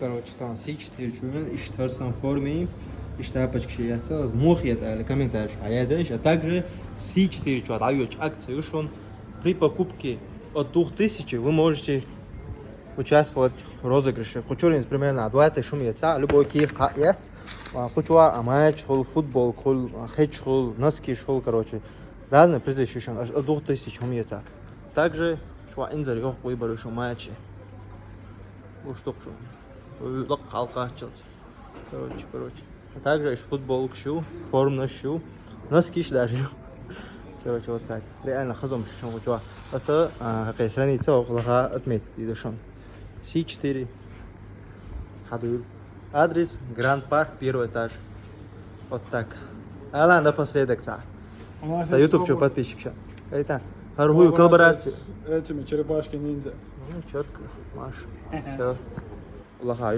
Короче, там C4 чувен, и штарсан форме, и штапочки яйца, мухет, или комментарий, а а также C4 чувен, даёт акцию, что при покупке от 2000 вы можете участвовать в розыгрыше. Кучурин примерно 20 шум яйца, любой ких яйц, кучуа матч, футбол, хедж, носки, короче, разные призы еще от 2000 шум яйца. Также чуа инзар ёх выборы шум матчи. Уж что. Халка чилс. Короче. А также есть футбол шу, форма шу, носки даже. Короче, вот так. Реально хазом шум учуа. Аса какая страница около отметить идушон. C4. Хадур. Адрес Гранд Парк, первый этаж. Вот так. Алан напоследок са. YouTube что подписчик сейчас. Это торгую коллаборации. Этими черепашки ниндзя. Ну, четко, Маш. Все. Лохаю.